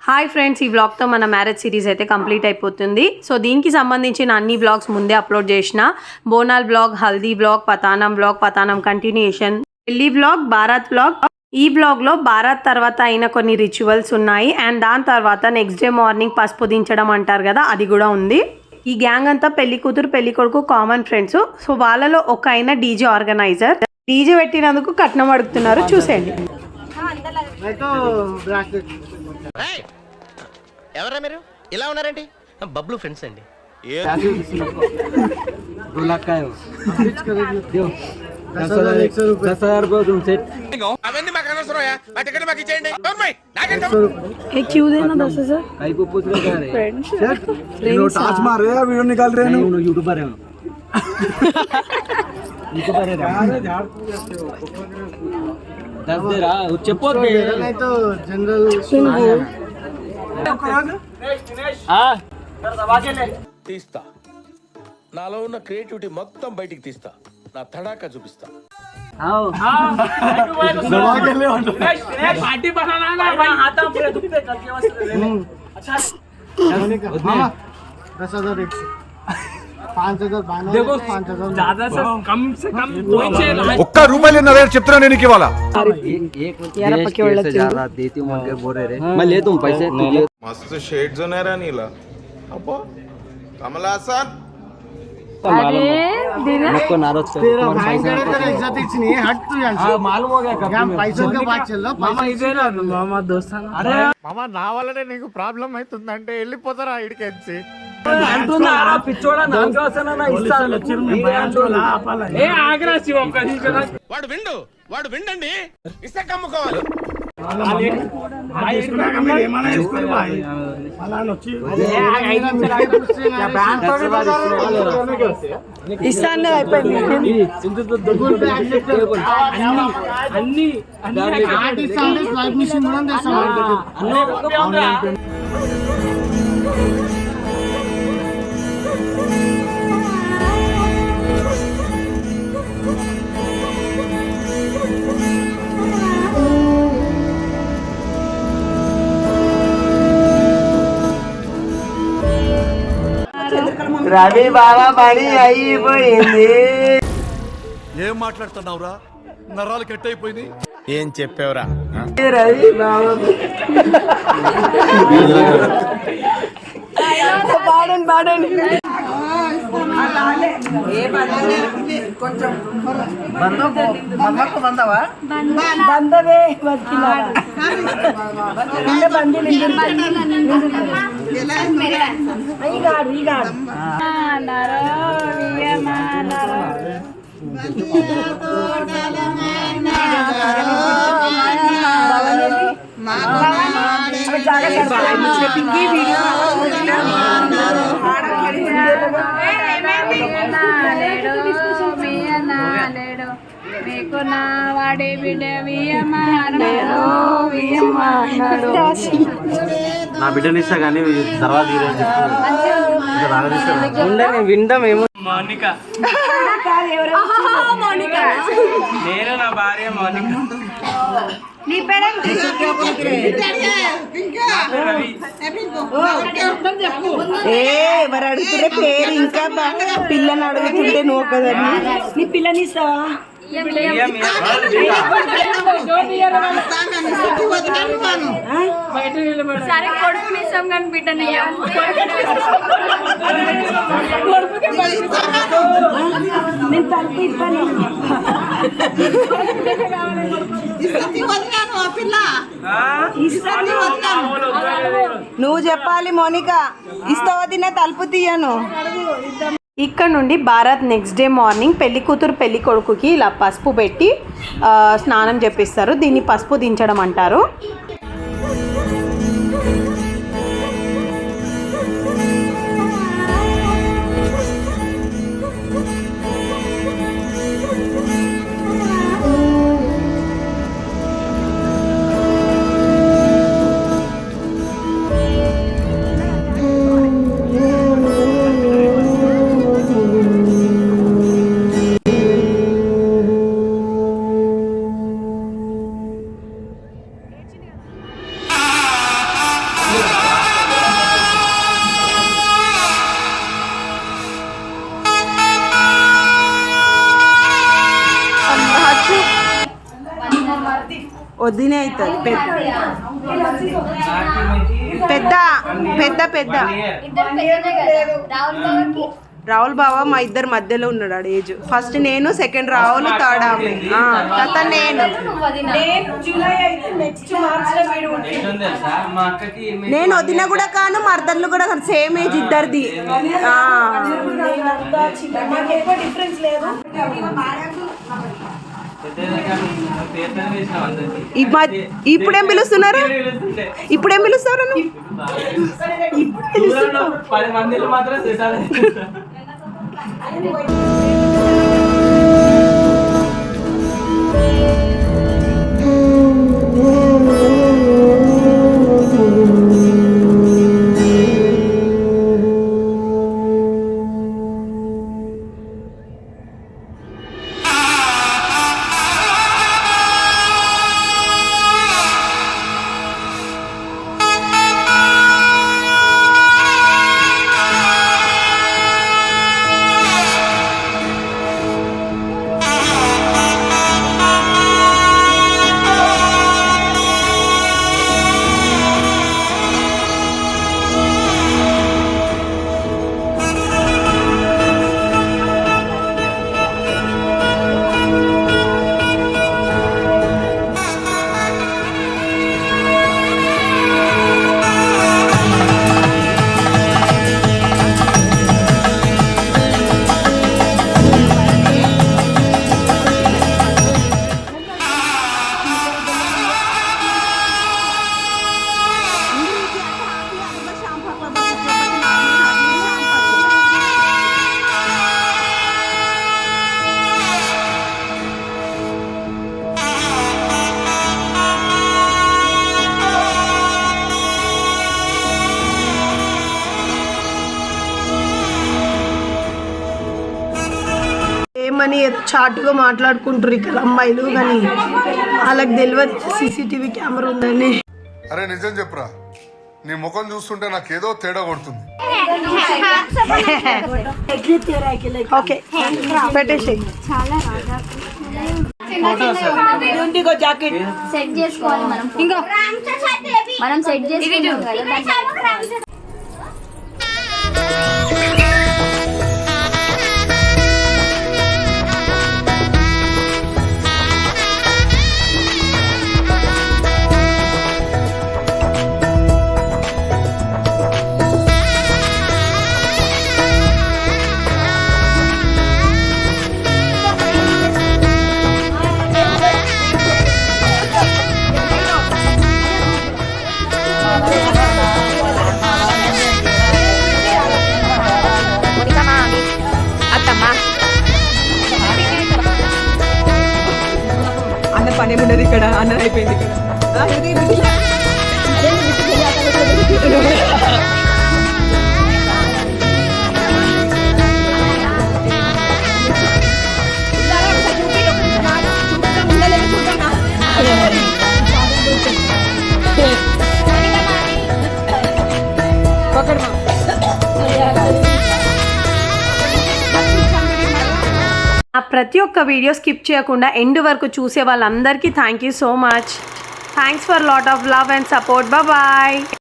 Hi friends, ఈ వ్లాగ్తో మన marriage series అయితే కంప్లీట్ అయిపోతుంది. సో దీనికి సంబంధించిన అన్ని వ్లాగ్స్ ముందే అప్లోడ్ చేసిన. బోనాల్ వ్లాగ్, హల్దీ వ్లాగ్, పతానం కంటిన్యూషన్, పెళ్లి వ్లాగ్, బారాత్ వ్లాగ్. ఈ వ్లాగ్లో బారాత్ తర్వాత అయిన కొన్ని రిచువల్స్ ఉన్నాయి అండ్ దాని తర్వాత నెక్స్ట్ డే మార్నింగ్ పసుపు దించడం అంటారు కదా, అది కూడా ఉంది. ఈ గ్యాంగ్ అంతా పెళ్లి కూతురు పెళ్లి కొడుకు కామన్ ఫ్రెండ్స్. సో వాళ్ళలో ఒక అయిన డీజే ఆర్గనైజర్. డీజే పెట్టినందుకు కట్నం అడుగుతున్నారు, చూసేయండి. ఎవరా మీరు ఇలా ఉన్నారండి? బబ్లు ఫ్రెండ్స్ అండి. చెప్పు తీస్తా, నాలో ఉన్న క్రియేటివిటీ మొత్తం బయటికి తీస్తా, నా తడాకా చూపిస్తా. ఒక్క రూపాయలు చెప్తున్నా నేను ఇవాళ. मस्त शेड्स होणार नीला अप्पा कमला हसन मुझको नाराज कर तेरा भाई तेरा इज्जत ही नहीं हट तू यहां से मालूम हो गया कब पैसों के बात चल रहा मामा इधे ना मामा दोस्ताना अरे मामा నా వల్లనే నీకు ప్రాబ్లం అవుతుందంటే వెళ్ళిపోతారా ఇడికెచ్చి అంటున్నా పిచ్చోడా నా కోసం నా ఇస్తాను ఏ ఆగ్రా శివం కదించరా వాడు విండండి, ఇస్తే కమ్ముకోవాలి. ఇస్తాను రవి బాబా పని అయిపోయింది. ఏం మాట్లాడుతున్నావురా? నరాలు కట్ అయిపోయింది. ఏం చెప్పావురా? రవి బాబా నా బిడ్డనిస్తా కానీ తర్వాత వింటామేమో. మౌనిక నేను నా భార్య మౌనిక. నీ పేరేంటి? మరి అడుగుతుంటే పేరు ఇంకా పిల్లని అడుగుతుంటే నువ్వు కదండి. నీ పిల్లని ఇస్తావా? సరే కొడుకుని ఇస్తాం కానీ బిడ్డని నేను తలుపు ఇవ్వను. నువ్వు చెప్పాలి మౌనిక, ఇస్తావా? తిన్నా తలుపు తీయను. ఇక్కడ నుండి బారాత్ నెక్స్ట్ డే మార్నింగ్ పెళ్లి కూతురు పెళ్లి కొడుకుకి ఇలా పసుపు పెట్టి స్నానం చేపిస్తారు. దీన్ని పసుపు దించడం అంటారు. వదినే అవుతుంది పెద్ద పెద్ద పెద్ద రాహుల్ బావ మా ఇద్దరు మధ్యలో ఉన్నాడు ఆడ ఏజ్. ఫస్ట్ నేను, సెకండ్ రాహుల్, థర్డ్ ఆమె, తర్వాత నేను. నేను వదిన కూడా కాను, మర్దర్లు కూడా కాను, సేమ్ ఏజ్ ఇద్దరిది. ఇప్పుడేం పిలుస్తున్నారు? ఇప్పుడేం పిలుస్తారు? ఏమని చాటుగా మాట్లాడుకుంటారు ఇక్కడ అమ్మాయిలు, కానీ వాళ్ళకి తెలియదు సీసీటీవీ కెమెరా ఉందని. అరే నిజం చెప్పురా, నీ ముఖం చూస్తుంటే నాకేదో తేడా కొడుతుంది. ఓకే పెట్టేసి జాకెట్ సెట్ చేసుకోవాలి మనం. ఇంకా మనం సెట్ చేసుకుంటాం కదా. అన్న పని ఉండదు ఇక్కడ, అన్న అయిపోయింది ఇక్కడ. ప్రతి ఒక్క వీడియో స్కిప్ చేయకుండా ఎండ్ వరకు చూసే వాళ్ళందరికీ thank you so much. Thanks for lot of love and support. Bye.